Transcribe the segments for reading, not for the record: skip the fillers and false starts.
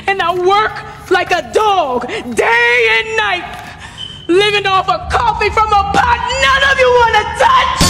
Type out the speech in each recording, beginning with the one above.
and I work like a dog day and night, living off of coffee from a pot none of you want to touch.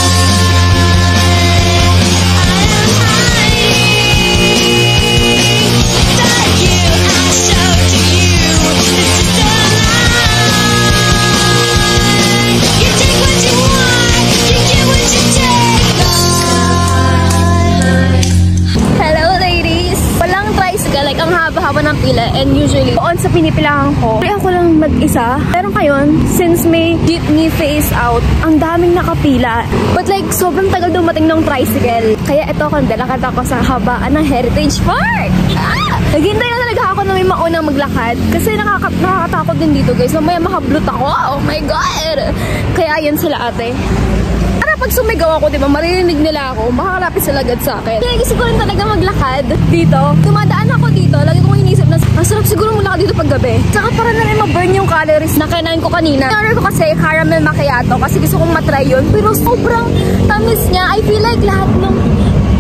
Like, ang haba-haba ng pila, and usually, doon sa pinipilahan ko, kaya ako lang mag-isa. Pero ngayon, since may jeepney phase out, ang daming nakapila. But like, sobrang tagal dumating ng tricycle. Kaya ito, lakad ako sa habaan ng Heritage Park. Naghintay na talaga ako na may maunang maglakad. Kasi nakakatakot din dito, guys. Mamaya makablot ako. Oh my God! Kaya yan sila, ate. Pag sumigaw ako, diba, maririnig nila ako, makakalapit sila agad sa akin. Kaya gusto ko rin talaga maglakad dito. Tumadaan ako dito, lagi kong inisip na masarap siguro maglakad dito pag gabi. Tsaka para na rin ma-burn yung calories na kinain ko kanina. In-order ko kasi caramel macchiato kasi gusto kong matry yun. Pero sobrang tamis niya. I feel like lahat ng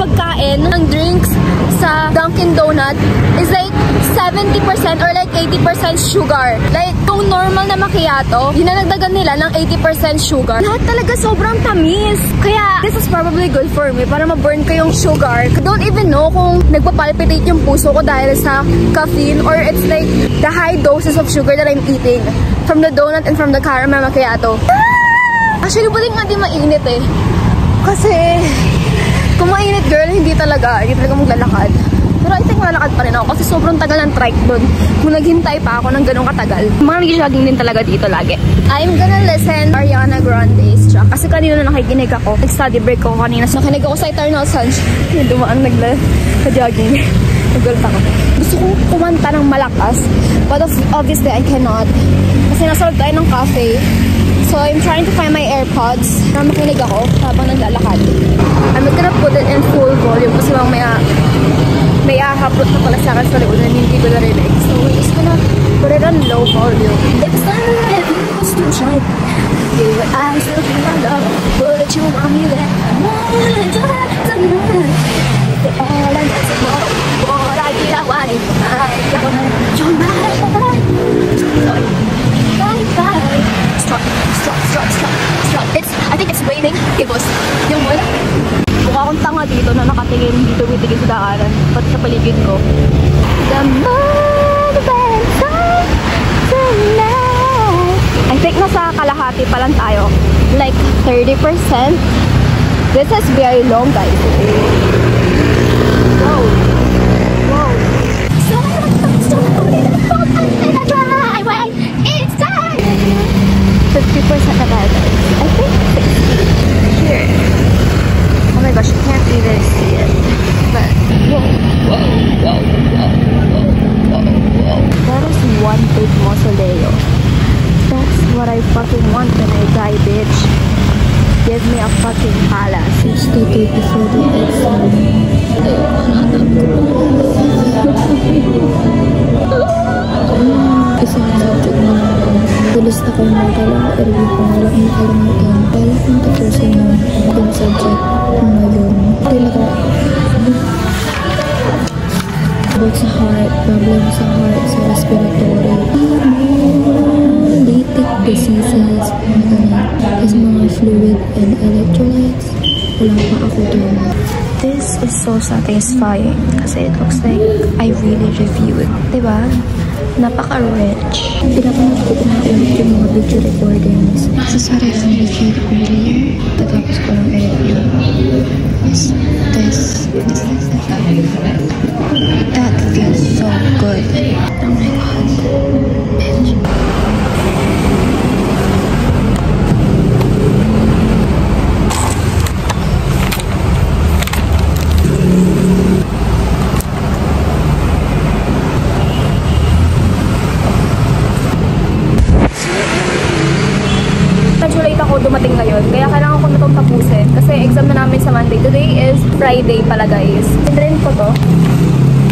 pagkain, ng drinks sa Dunkin' Donut is like 70% or like 80% sugar. Like, yung normal na macchiato, dinadagdagan nila ng 80% sugar. Lahat talaga sobrang tamis. Kaya, this is probably good for me para ma-burn ko yung sugar. I don't even know kung nagpapalpitate yung puso ko dahil sa caffeine or it's like the high doses of sugar that I'm eating from the donut and from the caramel macchiato. Actually, buling nga di mainit eh. Kasi, kung mainit girl, hindi talaga maglalakad. Pero I think malalakad pa rin ako kasi sobrang tagal ng trike doon. Kung naghintay pa ako ng ganong katagal. Mga nag-jogging din talaga dito lagi. I'm gonna listen Ariana Grande's track. Kasi kanina na nakikinig ako. Nag-study break ko kanina. So nakinig ako sa Eternal Sunshine. Yung dumaan nagla-jogging. Nag-gulat ako. Gusto kong kumanta ng malakas. But obviously I cannot. Kasi nasa loob tayo ng cafe. So I'm trying to find my AirPods na makinig ako habang naglalakad. I'm gonna put it in full volume kasi may ahapot na pala sa akin sa loob na hindi ko narinig. So we're just gonna put it on low volume. It's not that you was too shy. Your eyes look like my love, but you want me there. All I got is more. What I did, I want it. You're mine. Bye. Stop. I think it's raining. It was yung wala. Mukha akong tanga dito na nakatingin dito sa daanan pati sa paligid ko. The moment tonight. I think nasa kalahati pa lang tayo. Like 30%. This is very long, guys. Wow. 50% na tayo, guys. I think 60. Here. Oh my gosh, you can't even see it. But, whoa. That is one big mausoleo. That's what I fucking want when I die, bitch. Give me a fucking palace. It's the day before the exam. Isang subject na tulis na kung magalang early ko walang nakalimutan pala kung tapusin mo yung subject ngayon. Tila ko about sa heart, problem sa heart, sa respiratory, hemolytic diseases, is mga fluid and electrolytes. Wala pa ako doon. This is so satisfying kasi it looks like I really reviewed, diba? Napaka-rich. Pinapanood ko na ulit yung mga video recordings. This is what I reviewed earlier. Tatapos ko lang i-review. This. That feels so good. Oh my God. Bitch. Dumating ngayon, kaya kailangan ko na itong tapusin kasi exam na namin sa Monday. Today is Friday pala, guys. Tinrin ko to.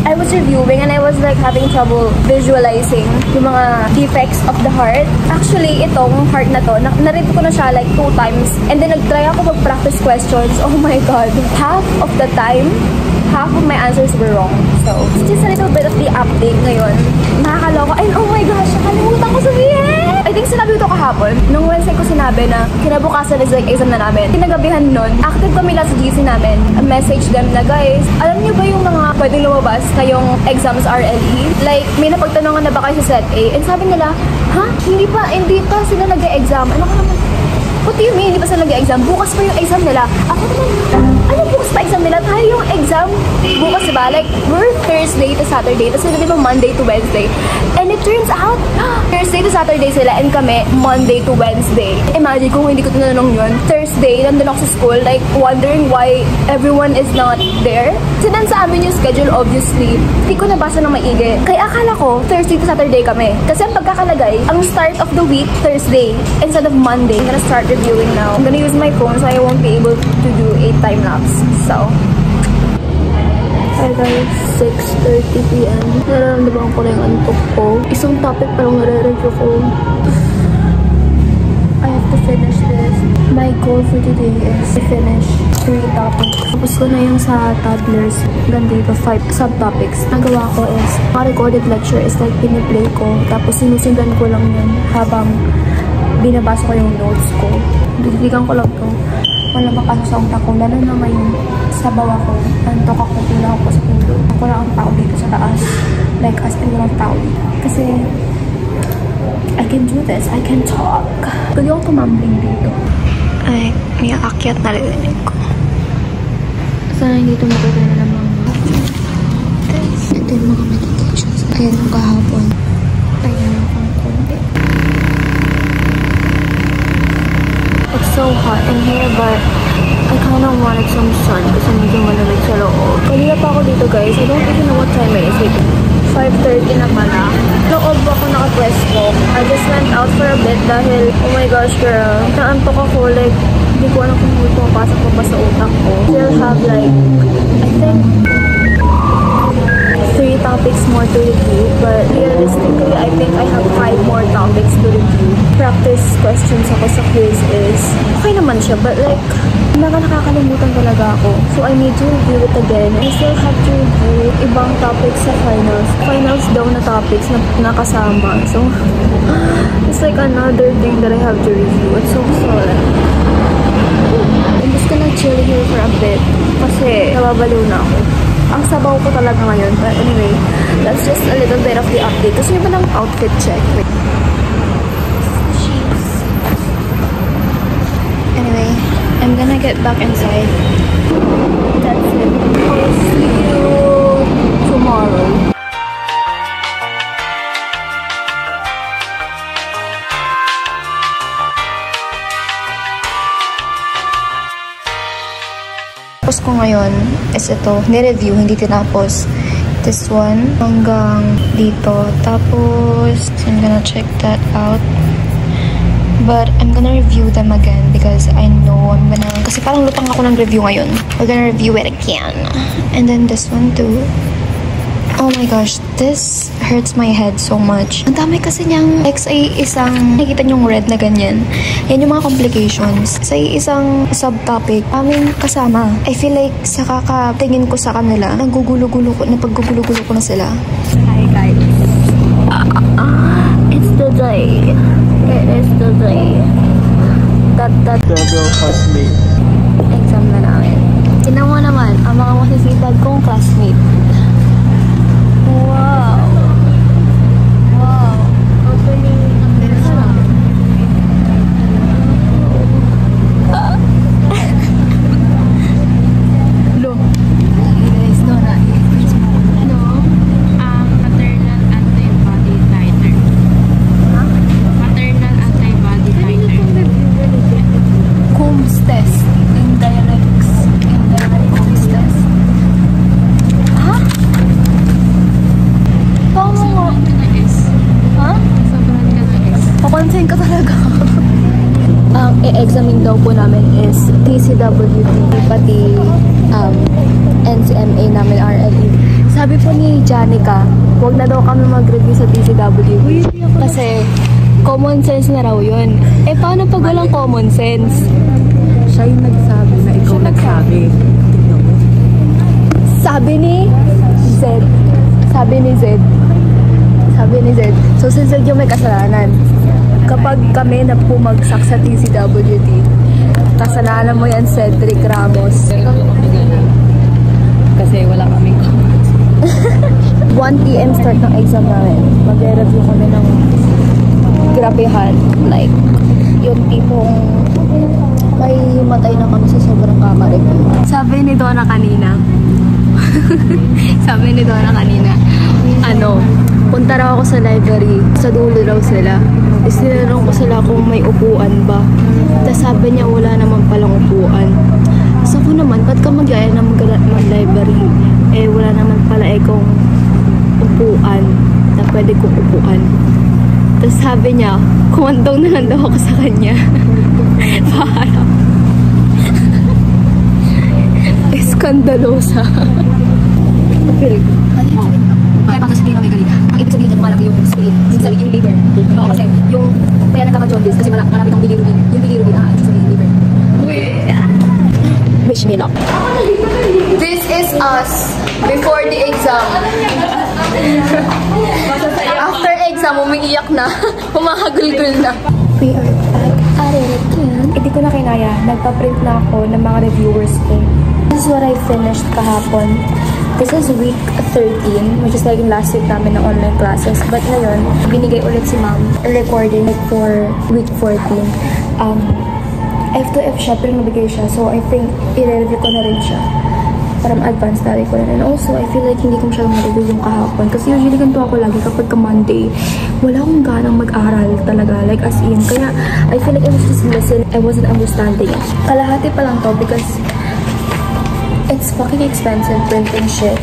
I was reviewing and I was like having trouble visualizing yung mga defects of the heart. Actually, itong heart na to, narito ko na siya like 2 times and then nag-try ako mag-practice questions. Oh my God. Half of the time, half of my answers were wrong. So, it's just a little bit of the update ngayon. Nakakaloko. And oh my gosh, nakalimutan ko sabihin! I think sinabi ko ito kahapon. Nung Wednesday ko sinabi na kinabukasan is like exam na namin. Kinagabihan nun, active kami lang sa GC namin. Message them na, guys, alam niyo ba yung mga pwedeng lumabas ngayong exams RLE? Like, may napagtanungan na ba kayo sa Set A? And sabi nila, ha? Hindi pa sila nag-exam. Ano ka naman? What do you mean? Hindi pa sila nag-exam? Bukas pa yung exam nila. Ako naman, ano bukas pa exam nila? Tayo yung exam bukas, diba? Like, we're Thursday to Saturday. Tapos sila diba Monday to Wednesday. And it turns out, Thursday to Saturday sila and kami, Monday to Wednesday. Imagine kung hindi ko tinanong yun. Thursday, nandun ako sa school, like, wondering why everyone is not there. Sinan sa amin yung schedule, obviously. Hindi ko nabasa ng maigi. Kaya akala ko, Thursday to Saturday kami. Kasi ang pagkakalagay, ang start of the week, Thursday, instead of Monday. I'm gonna start reviewing now. I'm gonna use my phone so I won't be able to do a time lapse. So, hi guys, 6:30 PM. Nararamdaman ko na yung antok ko. Isang topic parang nare-review ko. I have to finish this. My goal for today is to finish 3 topics. Tapos ko na yung sa toddlers. Ganda dito, 5 subtopics. Nagawa ko is, recorded lecture is like piniplay ko. Tapos sinusundan ko lang yun habang binabasa ko yung notes ko. Diligan ko lang to. Wala mapasok sa utak ko. Lalo na ngayon, sabaw ako. Antok ako, tula ako sa pulo. Ako lang ang tao dito sa taas. Like, as in walang tao dito. Kasi, I can do this. I can talk. Pwede ako tumambling dito. Ay, may akyat na rinig ko. Sana hindi ito magagana ng mga ito yung mga medications. Ayan yung kahapon. Ayan yung konti. It's so hot in here, but I kind of wanted some sun kasi medyo malamig sa loob. Kanina pa ako dito, guys. I don't even know what time it is. Like, 5:30 na pala. Loob ako nakapwesto. I just went out for a bit dahil, oh my gosh, girl. Naantok ako. Like, hindi ko alam kung pumapasok pa sa utak ko. Still have like, I think, 3 topics more to review, but realistically, I think I have 5 more topics to review. Practice questions ako sa quiz is, okay naman siya, but like, nakakalimutan talaga ako. So I need to review it again. I still have to review ibang topics sa finals. Finals daw na topics na nakasama. So, it's like another thing that I have to review. It's so sad. I'm just gonna chill here for a bit kasi nababaliw na ako. Ang sabaw ko talaga ngayon. But anyway, that's just a little bit of the update. Gusto niyo ba ng outfit check? Wait. Anyway, I'm gonna get back inside. That's it. I'll see you tomorrow. Tapos ko ngayon is ito, ni-review, hindi tinapos. This one, hanggang dito. Tapos, so I'm gonna check that out. But I'm gonna review them again because I know I'm gonna... Kasi parang lutang ako ng review ngayon. We're gonna review it again. And then this one too. Oh my gosh, this hurts my head so much. Ang dami kasi niyang like sa isang nakikita niyong red na ganyan. Yan yung mga complications. Sa isang subtopic, aming kasama. I feel like sa kakatingin ko sa kanila, napaggugulo-gulo ko na sila. Hi guys. It's the day. It is the day. That Several classmates. exam na namin. Tingnan mo naman, ang mga masisipag kong classmate. Wow. Wow. Opening ang bilis na. Lo. Guys, no na. No. Maternal antibody titer. Ha? Maternal antibody titer. Coombs test. Indirect Coombs test. Ha? Paano mo? Sobrang ka na S. Ha? Sobrang ka na S. Papansin ka talaga. Ang i-examine daw po namin is TCWT, pati NCMA namin RLE. Sabi po ni Janica, huwag na daw kami mag-review sa TCWT. Kasi common sense na raw yun. Eh paano pag walang common sense? Siya yung nagsabi na ikaw nagsabi. Tignan mo. Sabi ni Zed. So, si Zed yung may kasalanan. Kapag kami na pumagsak sa TCWD, kasalanan mo yan, Cedric Ramos. Kasi wala kaming comments. 1 PM start ng exam namin. Mag-review kami ng grabehan. Like, yung tipong may himatay na kami sa sobrang kaka-review. Sabi ni Donna kanina, punta raw ako sa library. Sa dulo raw sila. Tapos tinanong ko sila kung may upuan ba. Tapos sabi niya wala naman palang upuan. So ko naman, ba't ka magyaya na mag-library? Eh wala naman pala kung upuan na pwede kong upuan. Tapos sabi niya, kumandong na lang daw ako sa kanya. Para. Eskandalosa. Feel ko. Kaya baka sabihin may galing. Ang ibig sabihin dyan, malaki yung spirit. Yung sabihin yung liver. Oo, kasi yung kaya nagkaka-jaundice kasi marami ng bilirubin. Yung bilirubin, sabihin yung liver. Wish me luck. This is us before the exam. After exam, umiiyak na. Humahagulgul na. We are back at it again. Hindi ko na kinaya. Nagpa-print na ako ng mga reviewers ko. This is what I finished kahapon. This is week 13, which is like last week namin ng online classes. But ngayon, binigay ulit si ma'am a recording for week 14. F2F siya, pero nabigay siya. So, I think, i-review ko na rin siya. Parang advance na rin ko na rin. Also, I feel like hindi ko masyadong na-review yung kahapon. Kasi usually ganito ako lagi kapag ka-Monday. Wala akong ganang mag-aral talaga. Like, as in. Kaya, I feel like I was just listening. I wasn't understanding it. Kalahati pa lang to because it's fucking expensive printing shit.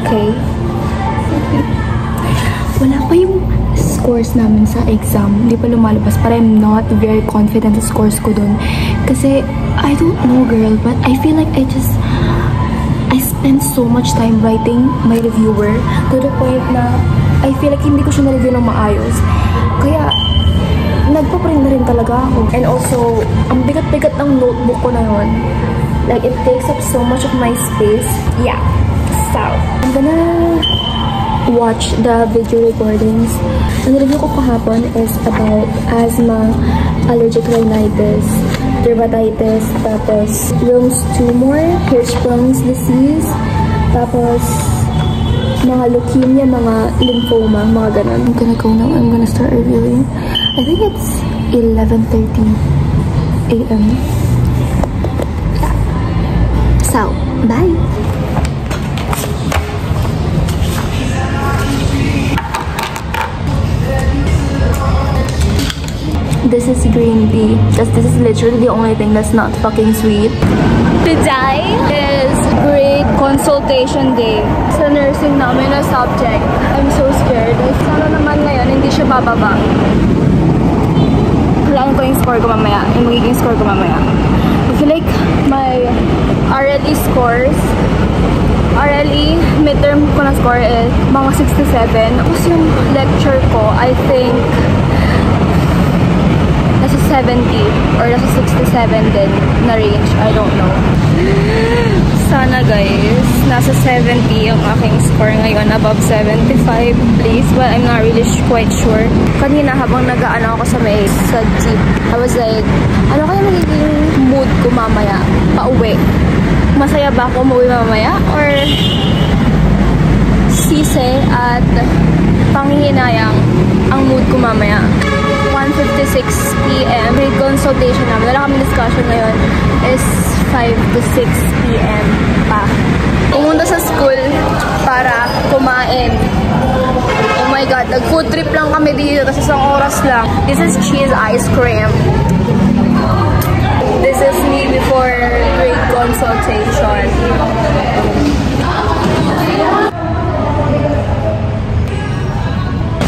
Okay? Wala pa yung scores namin sa exam. Hindi pa lumalabas. But I'm not very confident sa scores ko dun. Kasi, I don't know, girl, but I feel like I spent so much time writing my reviewer to the point na I feel like hindi ko siya na-review ng maayos. Kaya, nagpa-print na rin talaga ako. And also, ang bigat-bigat ng notebook ko na yun. Like, it takes up so much of my space. Yeah. So, I'm gonna watch the video recordings. Ang review ko kahapon is about asthma, allergic rhinitis, dermatitis, tapos Wilms tumor, Hirschsprung's disease, tapos mga leukemia, mga lymphoma, mga ganun. I'm gonna go now. I'm gonna start reviewing. I think it's 11:30 AM. So, bye! This is green tea. Because this is literally the only thing that's not fucking sweet. Today is grade consultation day. Sa nursing namin na subject. I'm so scared. Sana naman ngayon hindi siya bababa. Kailangan ko yung score ko mamaya. Yung magiging score ko mamaya. I feel like my RLE scores, RLE midterm ko na score is mga 67. Tapos yung lecture ko, I think nasa 70 or nasa 67 din na range. I don't know. Sana guys, nasa 70 yung aking score ngayon. Above 75 please. But I'm not really quite sure. Kanina habang nag-aano ako sa jeep, I was like, ano kaya magiging mood ko mamaya? Pauwi. Masaya ba ako umuwi mamaya? Or sise at panghihinayang ang mood ko mamaya? 1:56 PM. Grade consultation namin. Wala kami discussion ngayon. Is 5 to 6 PM pa. Pumunta sa school para kumain. Oh my God. Nag-food trip lang kami dito. Tapos isang oras lang. This is cheese ice cream. This is me before grade consultation.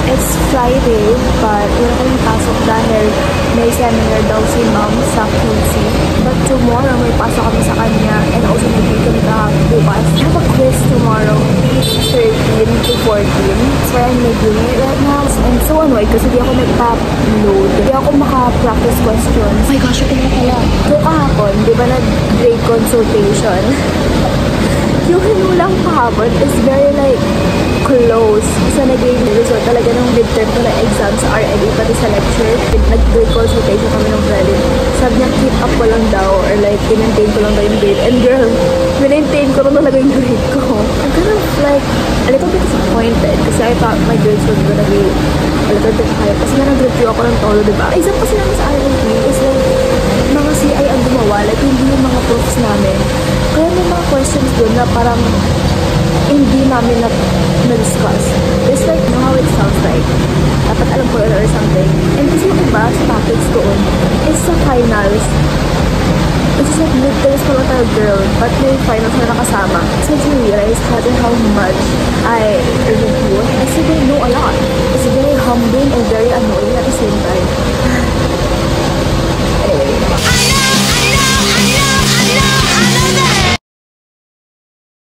It's Friday, but wala kaming pasok dahil may seminar daw si ma'am sa QC. But tomorrow, may pasok kami sa kanya and also may dito na bukas. I have a quiz tomorrow, page 13 to 14. That's why I'm reviewing it right now. I'm so annoyed kasi di ako nagpa-upload. Di ako maka-practice questions. Oh my gosh, ito na pala. So kahapon, di ba nag-grade consultation? Yung hinulang kahapon is very like close sa naging result talaga ng midterm ko na exam sa RLE pati sa lecture. Nag-grade consultation kami ng credit. Sabi niya, keep up ko lang daw or like, i-maintain ko lang daw yung grade. And girl, maintain ko lang talaga yung grade ko. I'm kind of like, a little bit disappointed kasi I thought my grades were gonna be a little bit higher. Kasi nga nag-review ako ng todo, diba? Exam kasi namin sa RLE is like, mga CI ang gumawa, like hindi yung mga proofs namin. Kaya may mga questions doon na parang hindi namin na-discuss. It's like, you know how it sounds like, dapat alam ko or something. And kasi yung iba sa topics doon is sa finals. It's just like midterms pa lang tayo, girl, but may finals na nakasama. So I realized how much I review. I still don't know a lot. It's very humbling and very annoying at the same time.